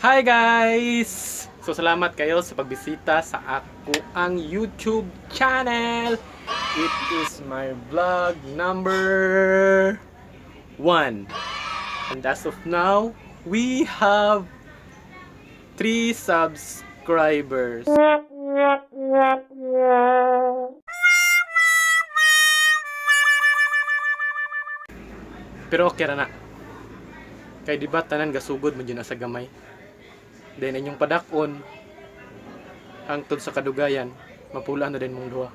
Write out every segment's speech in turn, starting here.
Hi guys! So salamat kayo sa pagbisita sa ako ang YouTube channel. It is my vlog number 1. And as of now, we have 3 subscribers. Pero okay ra na. Kay di ba tanan gasugod man dyan sa gamay. Then inyong padakon hangtod sa kadugayan, mapula na din mong duha.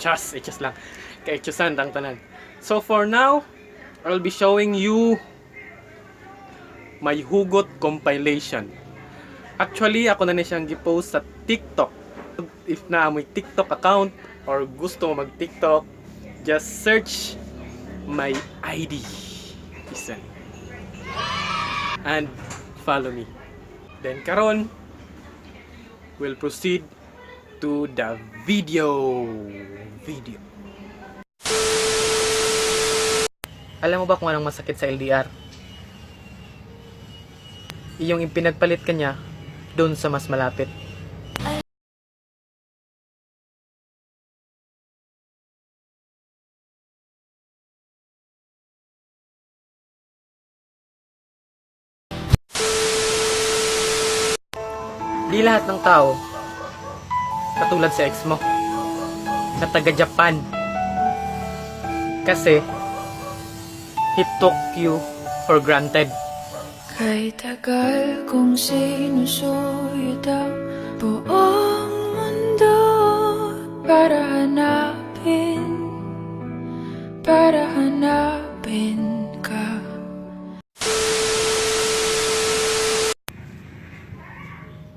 Just lang. Kay chusan tang tanan. So for now, I'll be showing you my hugot compilation. Actually, ako na siyang gi-post sa TikTok. If na amoy TikTok account or gusto mo mag-TikTok, just search my ID. Listen. And follow me. Then karon, we'll proceed to the video. Alam mo ba kung anong masakit sa LDR? Iyong ipinagpalit ka niya doon sa mas malapit. Di lahat ng tao katulad sa ex mo na taga Japan, kasi he took you for granted. Kay tagal kong sinusuyod ang buong mundo para hanapin ka.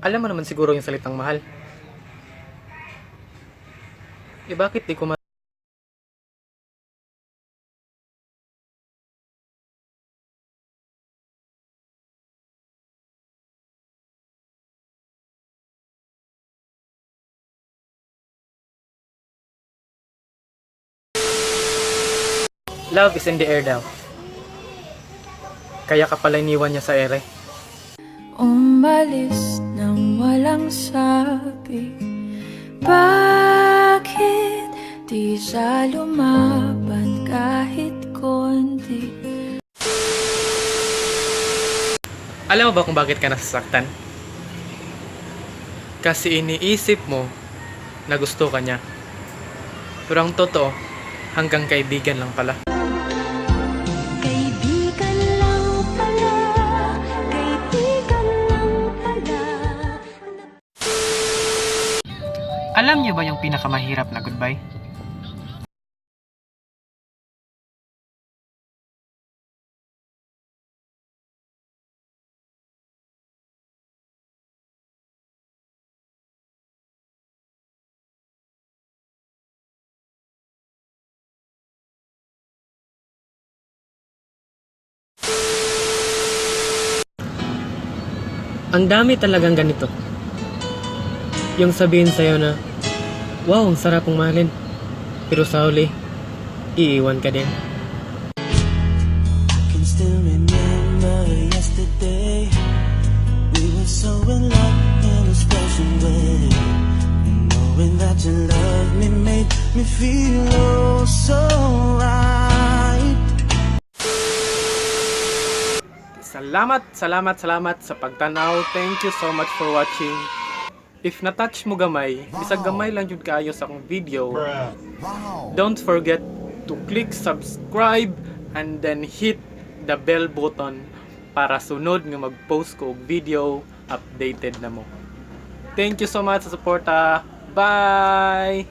Alam mo naman siguro yung salitang mahal. Bakit di ko Love is in the air daw. Kaya ka pala iniwan niya sa ere. Umalis nang walang sabi. Bakit di siya lumaban kahit konti? Alam mo ba kung bakit ka nasasaktan? Kasi iniisip mo na gusto ka niya. Pero ang totoo, hanggang kaibigan lang pala. Alam niyo ba yung pinakamahirap na goodbye? Ang dami talagang ganito. Yung sabihin sa'yo na, wow, ang sarap mong mahalin. Pero sa huli, iiwan ka din. Can still remember yesterday. We were so in love in a special way. Knowing that you loved me made me feel oh so right. Salamat sa pagtanaw. Thank you so much for watching. If na-touch mo gamay, bisag gamay lang jud kaayo sa akong video, don't forget to click subscribe and then hit the bell button para sunod nga mag-post ko og video, updated na mo. Thank you so much sa suporta. Bye!